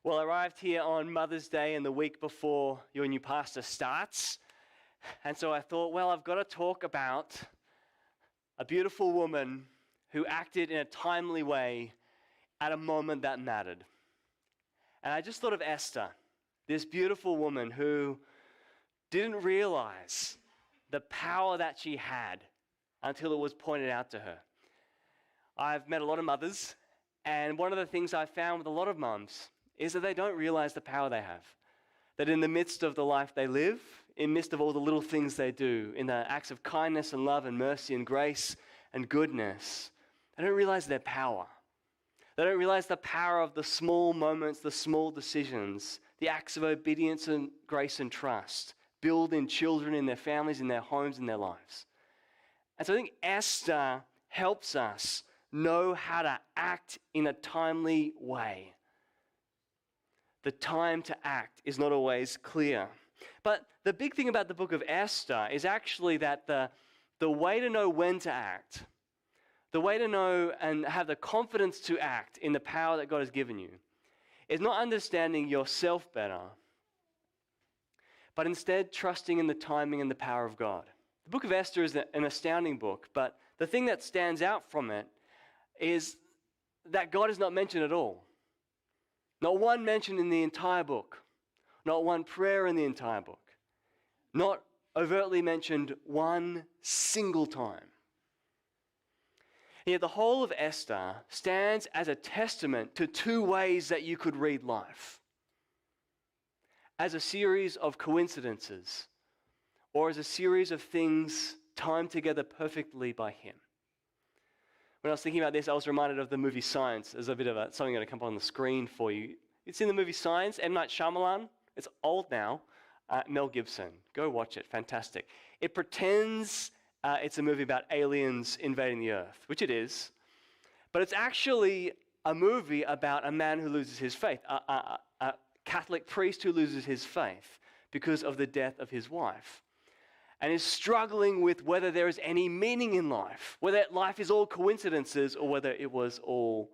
Well, I arrived here on Mother's Day and the week before your new pastor starts. And so I thought, well, I've got to talk about a beautiful woman who acted in a timely way at a moment that mattered. And I just thought of Esther, this beautiful woman who didn't realize the power that she had until it was pointed out to her. I've met a lot of mothers, and one of the things I found with a lot of mums is that they don't realize the power they have. That in the midst of the life they live, in the midst of all the little things they do, in the acts of kindness and love and mercy and grace and goodness, they don't realize their power. They don't realize the power of the small moments, the small decisions, the acts of obedience and grace and trust, build in children, in their families, in their homes, in their lives. And so I think Esther helps us know how to act in a timely way. The time to act is not always clear. But the big thing about the book of Esther is actually that the way to know when to act, the way to know and have the confidence to act in the power that God has given you, is not understanding yourself better, but instead trusting in the timing and the power of God. The book of Esther is an astounding book, but the thing that stands out from it is that God is not mentioned at all. Not one mention in the entire book. Not one prayer in the entire book. Not overtly mentioned one single time. And yet the whole of Esther stands as a testament to two ways that you could read life. As a series of coincidences, or as a series of things timed together perfectly by Him. When I was thinking about this, I was reminded of the movie Science. There's a bit of something going to come up on the screen for you. It's in the movie Science, M. Night Shyamalan. It's old now. Mel Gibson. Go watch it. Fantastic. It pretends it's a movie about aliens invading the earth, which it is. But it's actually a movie about a man who loses his faith, a Catholic priest who loses his faith because of the death of his wife, and is struggling with whether there is any meaning in life, whether life is all coincidences or whether it was all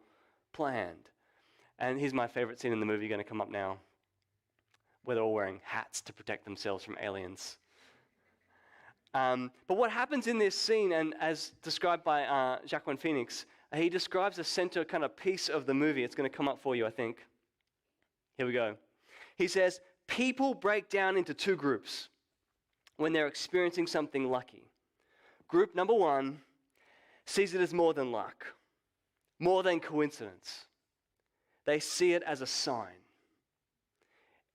planned. And here's my favorite scene in the movie going to come up now, where they're all wearing hats to protect themselves from aliens. But what happens in this scene, and as described by Jacqueline Phoenix, he describes the center kind of piece of the movie. It's going to come up for you, I think. Here we go. He says, people break down into two groups when they're experiencing something lucky. Group number one sees it as more than luck, more than coincidence. They see it as a sign,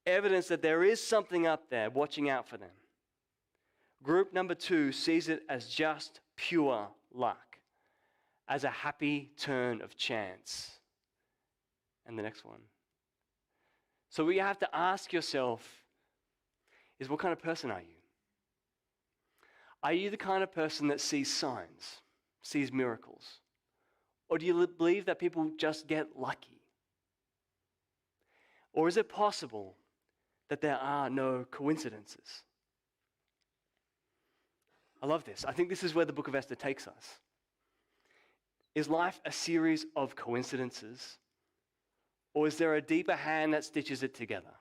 evidence that there is something up there watching out for them. Group number two sees it as just pure luck, as a happy turn of chance. And the next one. So what you have to ask yourself is, what kind of person are you? Are you the kind of person that sees signs, sees miracles? Or do you believe that people just get lucky? Or is it possible that there are no coincidences? I love this. I think this is where the book of Esther takes us. Is life a series of coincidences? Or is there a deeper hand that stitches it together?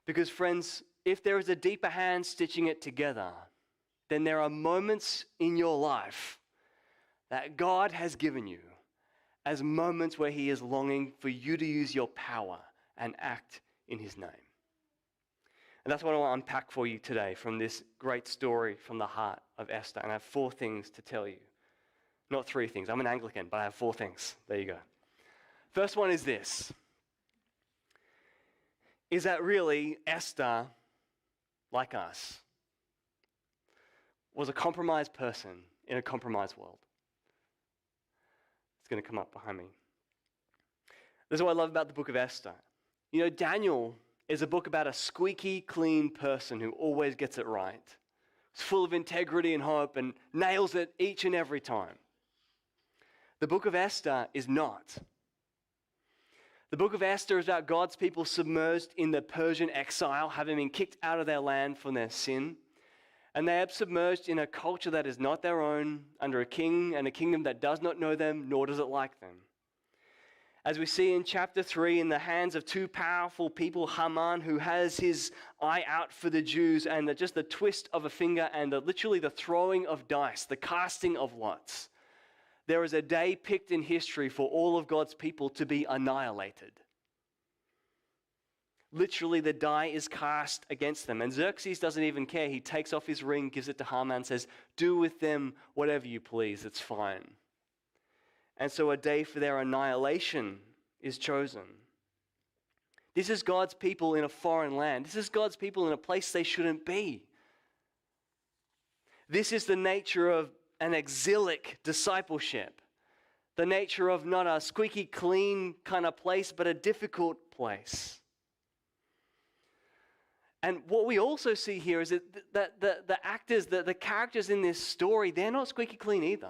Because friends, if there is a deeper hand stitching it together, then there are moments in your life that God has given you as moments where He is longing for you to use your power and act in His name. And that's what I want to unpack for you today from this great story from the heart of Esther. And I have 4 things to tell you. Not 3 things. I'm an Anglican, but I have 4 things. There you go. First one is this. Is that really Esther, like us, was a compromised person in a compromised world? It's going to come up behind me. This is what I love about the book of Esther. You know, Daniel is a book about a squeaky clean person who always gets it right. It's full of integrity and hope and nails it each and every time. The book of Esther is not. The book of Esther is about God's people submerged in the Persian exile, having been kicked out of their land for their sin. And they are submerged in a culture that is not their own, under a king and a kingdom that does not know them, nor does it like them. As we see in chapter 3, in the hands of two powerful people, Haman, who has his eye out for the Jews, and just the twist of a finger and literally the throwing of dice, the casting of lots. There is a day picked in history for all of God's people to be annihilated. Literally, the die is cast against them. And Xerxes doesn't even care. He takes off his ring, gives it to Haman, and says, do with them whatever you please, it's fine. And so a day for their annihilation is chosen. This is God's people in a foreign land. This is God's people in a place they shouldn't be. This is the nature of an exilic discipleship. The nature of not a squeaky clean kind of place, but a difficult place. And what we also see here is that the actors, the characters in this story, they're not squeaky clean either.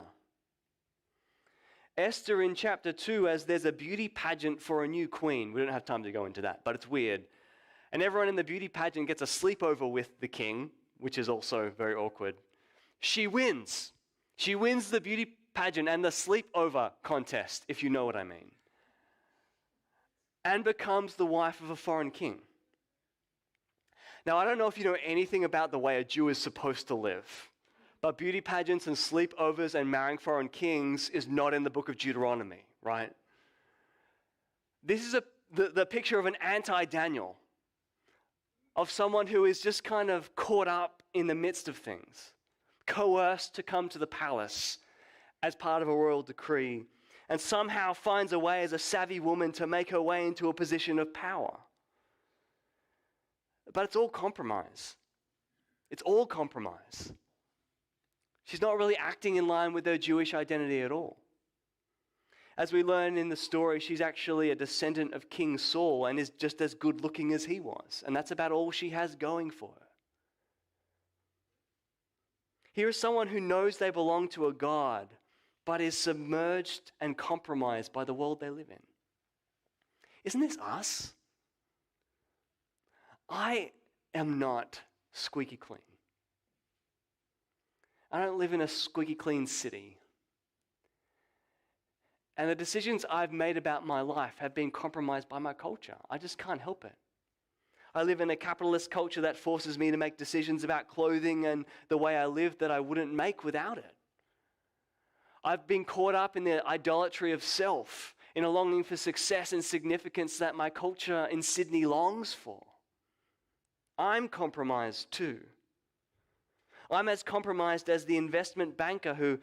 Esther in chapter 2, as there's a beauty pageant for a new queen. We don't have time to go into that, but it's weird. And everyone in the beauty pageant gets a sleepover with the king, which is also very awkward. She wins. She wins the beauty pageant and the sleepover contest, if you know what I mean. And becomes the wife of a foreign king. Now, I don't know if you know anything about the way a Jew is supposed to live. But beauty pageants and sleepovers and marrying foreign kings is not in the book of Deuteronomy, right? This is the picture of an anti-Daniel, of someone who is just kind of caught up in the midst of things, coerced to come to the palace as part of a royal decree, and somehow finds a way as a savvy woman to make her way into a position of power. But it's all compromise. It's all compromise. She's not really acting in line with her Jewish identity at all. As we learn in the story, she's actually a descendant of King Saul and is just as good looking as he was. And that's about all she has going for her. Here is someone who knows they belong to a God, but is submerged and compromised by the world they live in. Isn't this us? I am not squeaky clean. I don't live in a squeaky clean city. And the decisions I've made about my life have been compromised by my culture. I just can't help it. I live in a capitalist culture that forces me to make decisions about clothing and the way I live that I wouldn't make without it. I've been caught up in the idolatry of self, in a longing for success and significance that my culture in Sydney longs for. I'm compromised too. I'm as compromised as the investment banker who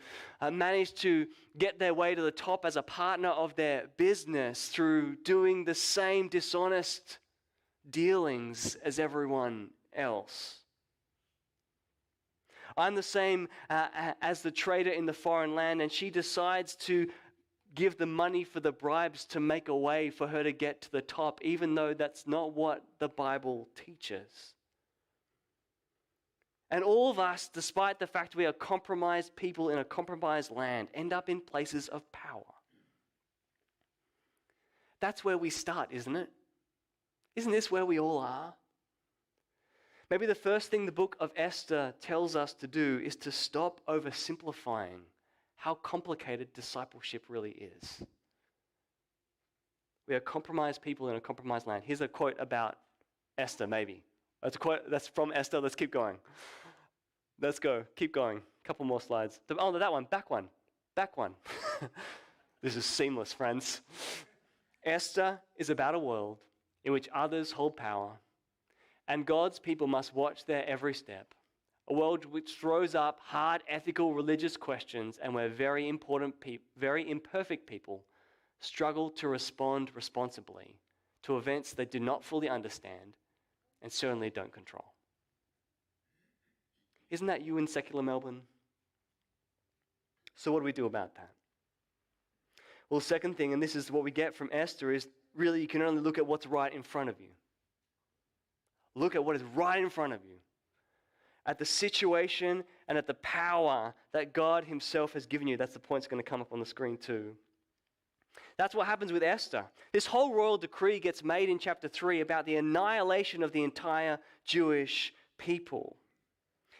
managed to get their way to the top as a partner of their business through doing the same dishonest dealings as everyone else. I'm the same as the trader in the foreign land, and she decides to give the money for the bribes to make a way for her to get to the top, even though that's not what the Bible teaches. And all of us, despite the fact we are compromised people in a compromised land, end up in places of power. That's where we start, isn't it? Isn't this where we all are? Maybe the first thing the book of Esther tells us to do is to stop oversimplifying how complicated discipleship really is. We are compromised people in a compromised land. Here's a quote about Esther, maybe. That's a quote that's from Esther. Let's keep going. Let's go. Keep going. A couple more slides. Oh, that one. Back one. Back one. This is seamless, friends. Esther is about a world in which others hold power, and God's people must watch their every step. A world which throws up hard ethical religious questions, and where very imperfect people struggle to respond responsibly to events they do not fully understand and certainly don't control. Isn't that you in secular Melbourne? So what do we do about that? Well, the second thing, and this is what we get from Esther, is really you can only look at what's right in front of you. Look at what is right in front of you. At the situation and at the power that God himself has given you. That's the point that's going to come up on the screen too. That's what happens with Esther. This whole royal decree gets made in chapter 3 about the annihilation of the entire Jewish people.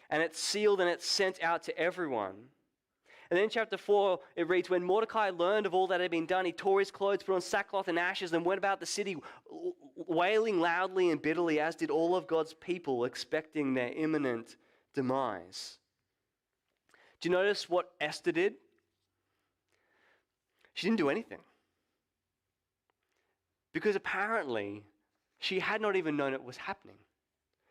And it's sealed and it's sent out to everyone. And then chapter 4, it reads, when Mordecai learned of all that had been done, he tore his clothes, put on sackcloth and ashes, and went about the city wailing loudly and bitterly, as did all of God's people, expecting their imminent demise. Do you notice what Esther did? She didn't do anything. Because apparently, she had not even known it was happening.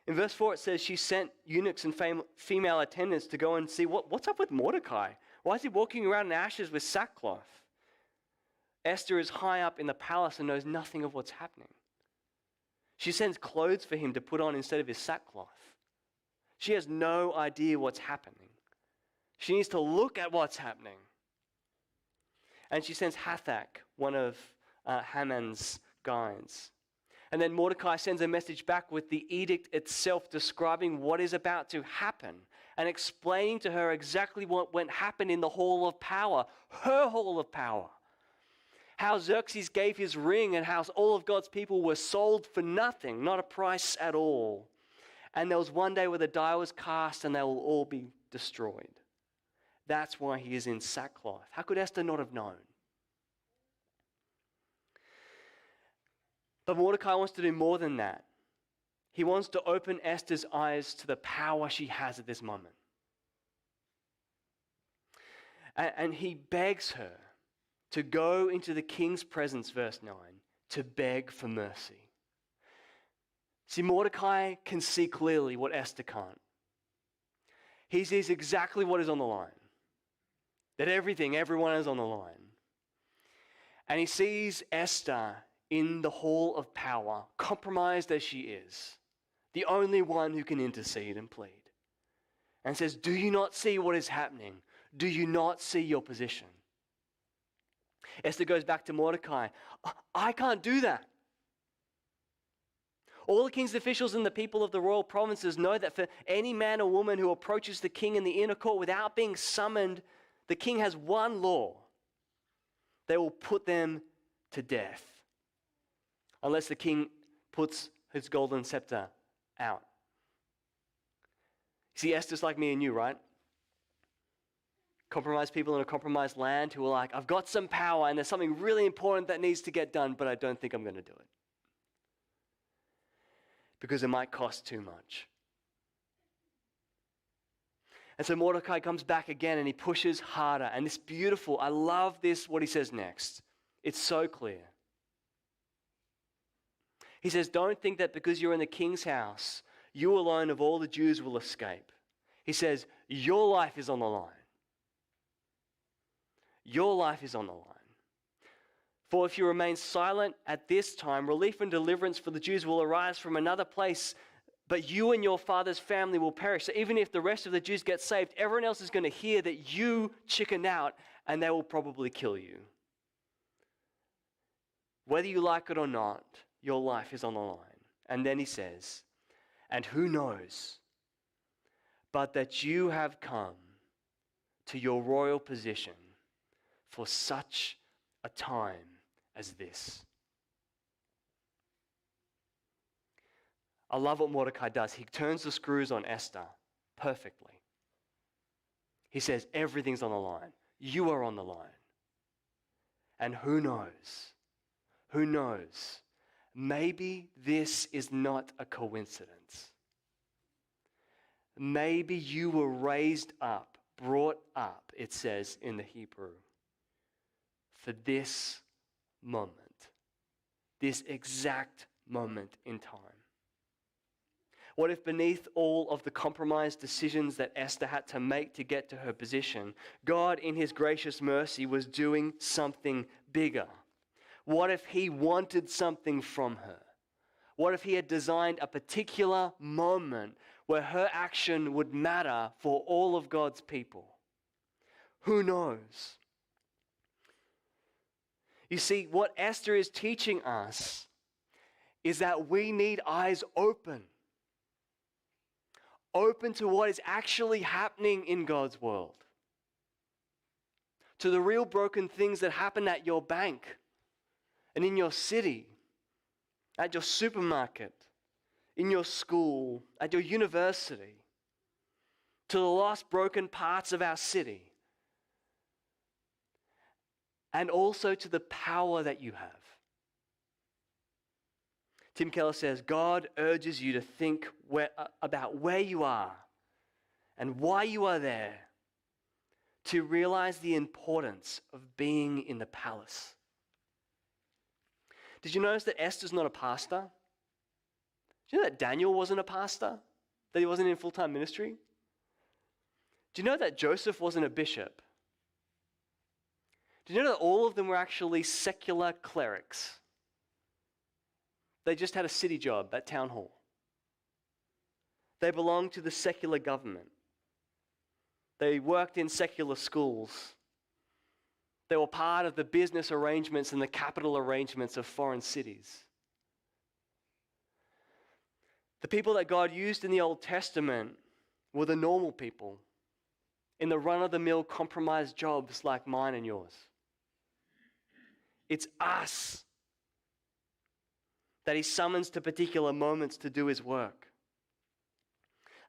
In verse 4, it says she sent eunuchs and female attendants to go and see what's up with Mordecai. Why is he walking around in ashes with sackcloth? Esther is high up in the palace and knows nothing of what's happening. She sends clothes for him to put on instead of his sackcloth. She has no idea what's happening. She needs to look at what's happening. And she sends Hathach, one of Haman's guides. And then Mordecai sends a message back with the edict itself describing what is about to happen and explaining to her exactly what went happen in the hall of power, her hall of power. How Xerxes gave his ring and how all of God's people were sold for nothing, not a price at all. And there was one day where the die was cast and they will all be destroyed. That's why he is in sackcloth. How could Esther not have known? But Mordecai wants to do more than that. He wants to open Esther's eyes to the power she has at this moment. And he begs her to go into the king's presence, verse 9, to beg for mercy. See, Mordecai can see clearly what Esther can't. He sees exactly what is on the line. That everyone is on the line. And he sees Esther in the hall of power, compromised as she is, the only one who can intercede and plead. And says, do you not see what is happening? Do you not see your position? Esther goes back to Mordecai. I can't do that. All the king's officials and the people of the royal provinces know that for any man or woman who approaches the king in the inner court without being summoned, the king has one law. They will put them to death. Unless the king puts his golden scepter out. See, Esther's like me and you, right? Compromised people in a compromised land who are like, I've got some power and there's something really important that needs to get done, but I don't think I'm going to do it. Because it might cost too much. And so Mordecai comes back again and he pushes harder. And it's beautiful. I love this, what he says next. It's so clear. He says, don't think that because you're in the king's house, you alone of all the Jews will escape. He says, your life is on the line. Your life is on the line. For if you remain silent at this time, relief and deliverance for the Jews will arise from another place, but you and your father's family will perish. So even if the rest of the Jews get saved, everyone else is going to hear that you chickened out and they will probably kill you. Whether you like it or not, your life is on the line. And then he says, and who knows, but that you have come to your royal position for such a time as this. I love what Mordecai does. He turns the screws on Esther perfectly. He says, everything's on the line. You are on the line. And who knows? Who knows? Maybe this is not a coincidence. Maybe you were raised up, brought up, it says in the Hebrew, for this moment, this exact moment in time. What if beneath all of the compromised decisions that Esther had to make to get to her position, God in his gracious mercy was doing something bigger? What if he wanted something from her? What if he had designed a particular moment where her action would matter for all of God's people? Who knows? You see, what Esther is teaching us is that we need eyes open. Open to what is actually happening in God's world. To the real broken things that happen at your bank and in your city, at your supermarket, in your school, at your university, to the lost broken parts of our city. and also to the power that you have. Tim Keller says, God urges you to think about where you are and why you are there, to realize the importance of being in the palace. Did you notice that Esther's not a pastor? Do you know that Daniel wasn't a pastor? That he wasn't in full-time ministry? Do you know that Joseph wasn't a bishop? Do you know that all of them were actually secular clerics? They just had a city job at town hall. They belonged to the secular government. They worked in secular schools. They were part of the business arrangements and the capital arrangements of foreign cities. The people that God used in the Old Testament were the normal people in the run-of-the-mill compromised jobs like mine and yours. It's us that he summons to particular moments to do his work.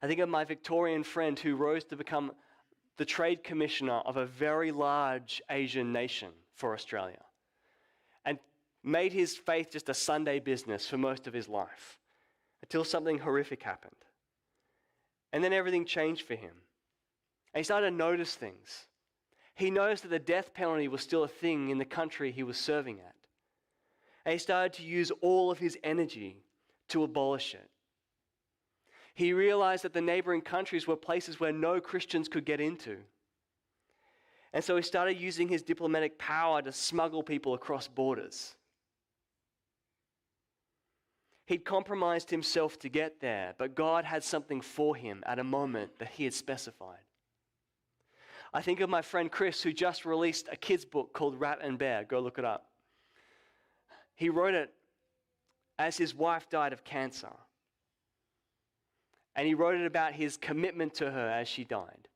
I think of my Victorian friend who rose to become the trade commissioner of a very large Asian nation for Australia and made his faith just a Sunday business for most of his life until something horrific happened. And then everything changed for him. And he started to notice things. He noticed that the death penalty was still a thing in the country he was serving at. And he started to use all of his energy to abolish it. He realized that the neighboring countries were places where no Christians could get into. And so he started using his diplomatic power to smuggle people across borders. He'd compromised himself to get there, but God had something for him at a moment that he had specified. I think of my friend Chris, who just released a kid's book called Rat and Bear. Go look it up. He wrote it as his wife died of cancer. And he wrote it about his commitment to her as she died.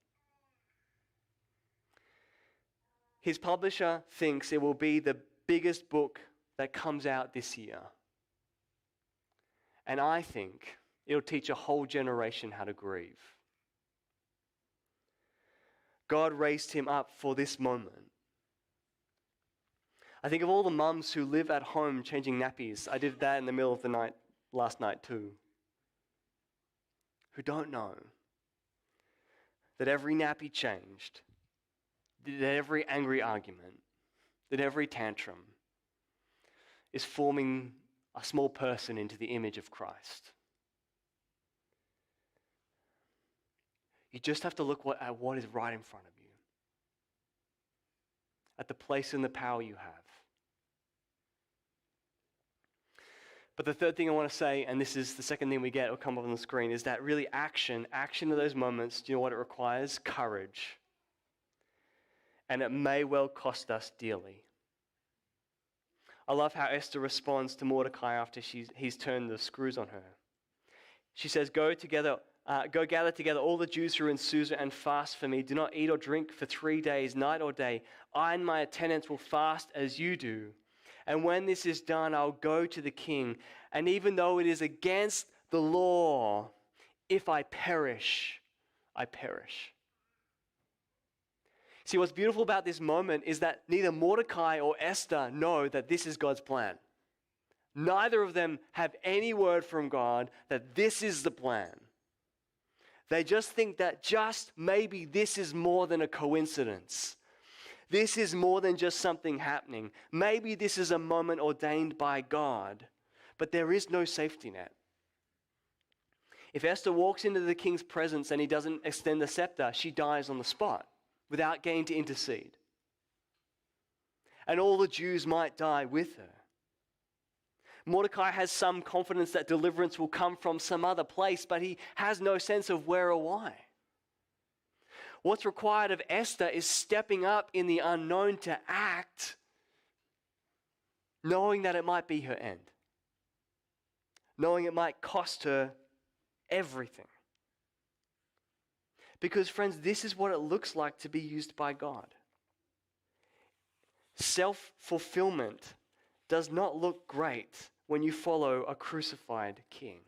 His publisher thinks it will be the biggest book that comes out this year. And I think it'll teach a whole generation how to grieve. God raised him up for this moment. I think of all the mums who live at home changing nappies. I did that in the middle of the night last night too. Who don't know that every nappy changed, that every angry argument, that every tantrum is forming a small person into the image of Christ. You just have to look at what is right in front of you, at the place and the power you have. But the third thing I want to say, and this is the second thing we get, it'll come up on the screen, is that really action of those moments, do you know what it requires? Courage. And it may well cost us dearly. I love how Esther responds to Mordecai after he's turned the screws on her. She says, Go gather together all the Jews who are in Susa and fast for me. Do not eat or drink for 3 days, night or day. I and my attendants will fast as you do. And when this is done, I'll go to the king. And even though it is against the law, if I perish, I perish. See, what's beautiful about this moment is that neither Mordecai or Esther know that this is God's plan. Neither of them have any word from God that this is the plan. They just think that just maybe this is more than a coincidence. This is more than just something happening. Maybe this is a moment ordained by God, but there is no safety net. If Esther walks into the king's presence and he doesn't extend the scepter, she dies on the spot without getting to intercede. And all the Jews might die with her. Mordecai has some confidence that deliverance will come from some other place, but he has no sense of where or why. What's required of Esther is stepping up in the unknown to act, knowing that it might be her end, knowing it might cost her everything. Because, friends, this is what it looks like to be used by God. Self-fulfillment does not look great when you follow a crucified king.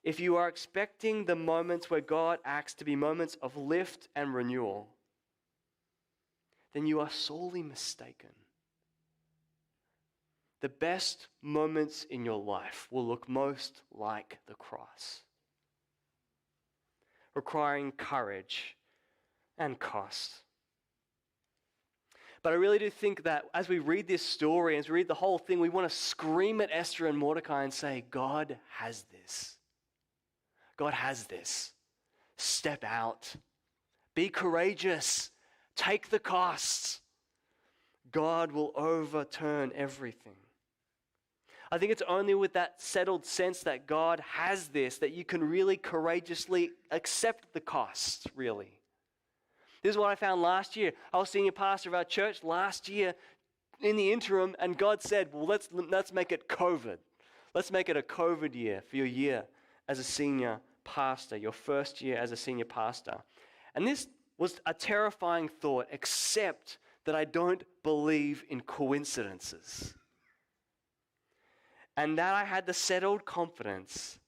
If you are expecting the moments where God acts to be moments of lift and renewal, then you are sorely mistaken. The best moments in your life will look most like the cross, requiring courage and cost. But I really do think that as we read this story, as we read the whole thing, we want to scream at Esther and Mordecai and say, God has this. God has this. Step out. Be courageous. Take the costs. God will overturn everything. I think it's only with that settled sense that God has this that you can really courageously accept the costs, really. This is what I found last year. I was senior pastor of our church last year in the interim, and God said, well, let's make it COVID. Let's make it a COVID year for your year as a senior pastor, your first year as a senior pastor. And this was a terrifying thought, except that I don't believe in coincidences. And that I had the settled confidence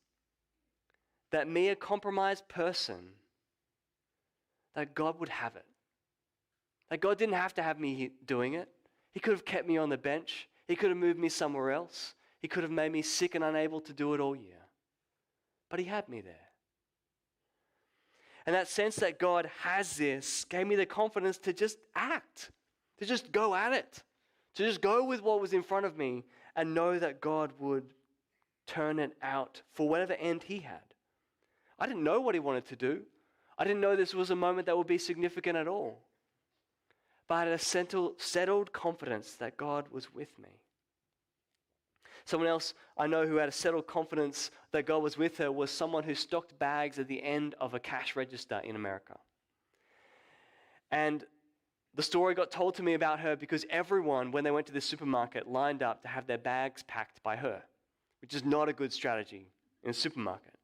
that me, a compromised person, that God would have it. That God didn't have to have me doing it. He could have kept me on the bench. He could have moved me somewhere else. He could have made me sick and unable to do it all year. But he had me there. And that sense that God has this gave me the confidence to just act, to just go at it, to just go with what was in front of me and know that God would turn it out for whatever end he had. I didn't know what he wanted to do. I didn't know this was a moment that would be significant at all. But I had a settled confidence that God was with me. Someone else I know who had a settled confidence that God was with her was someone who stocked bags at the end of a cash register in America. And the story got told to me about her because everyone, when they went to the supermarket, lined up to have their bags packed by her, which is not a good strategy in a supermarket.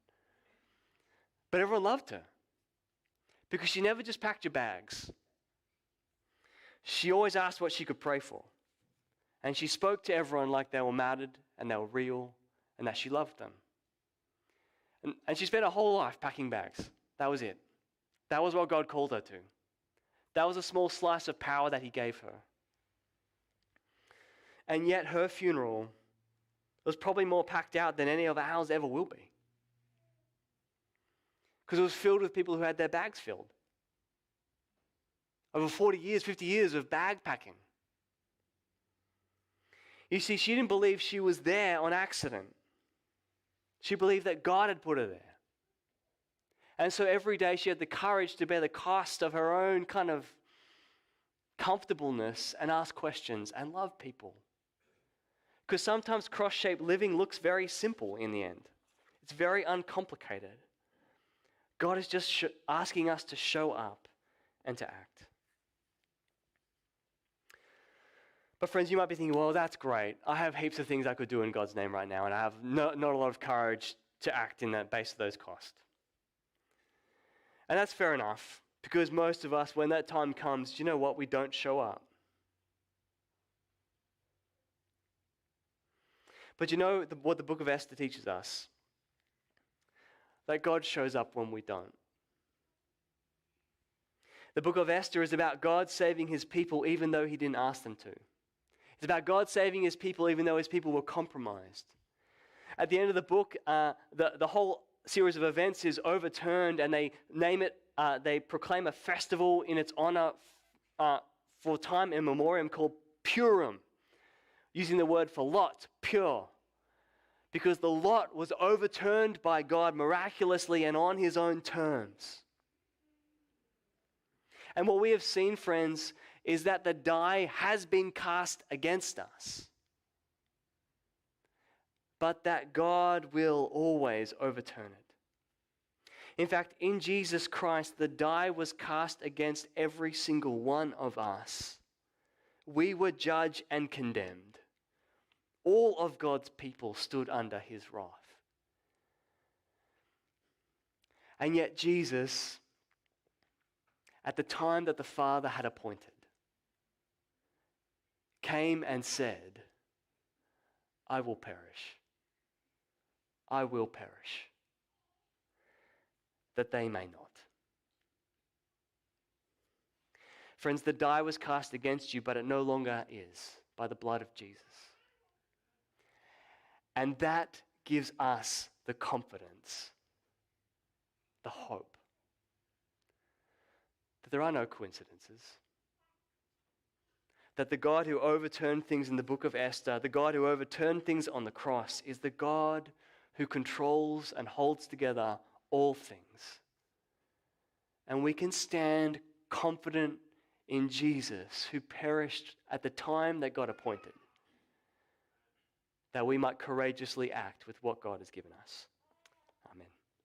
But everyone loved her because she never just packed your bags. She always asked what she could pray for. And she spoke to everyone like they were mattered and they were real and that she loved them. And she spent her whole life packing bags. That was it. That was what God called her to. That was a small slice of power that he gave her. And yet her funeral was probably more packed out than any of ours ever will be. Because it was filled with people who had their bags filled. Over 40 years, 50 years of bag packing. You see, she didn't believe she was there on accident. She believed that God had put her there. And so every day she had the courage to bear the cost of her own kind of comfortableness and ask questions and love people. Because sometimes cross-shaped living looks very simple in the end. It's very uncomplicated. God is just asking us to show up and to act. But friends, you might be thinking, well, that's great. I have heaps of things I could do in God's name right now, and I have not a lot of courage to act in that base of those costs. And that's fair enough, because most of us, when that time comes, you know what? We don't show up. But you know what the Book of Esther teaches us? That God shows up when we don't. The Book of Esther is about God saving his people even though he didn't ask them to. It's about God saving his people even though his people were compromised. At the end of the book, the whole series of events is overturned and they name it, they proclaim a festival in its honor for time immemorial called Purim, using the word for lot, pure. Because the lot was overturned by God miraculously and on his own terms. And what we have seen, friends, is that the die has been cast against us. But that God will always overturn it. In fact, in Jesus Christ, the die was cast against every single one of us. We were judged and condemned. All of God's people stood under his wrath. And yet Jesus, at the time that the Father had appointed, came and said, I will perish. I will perish, that they may not. Friends, the die was cast against you, but it no longer is, by the blood of Jesus. And that gives us the confidence, the hope, that there are no coincidences. That the God who overturned things in the Book of Esther, the God who overturned things on the cross, is the God who controls and holds together all things. And we can stand confident in Jesus, who perished at the time that God appointed, that we might courageously act with what God has given us.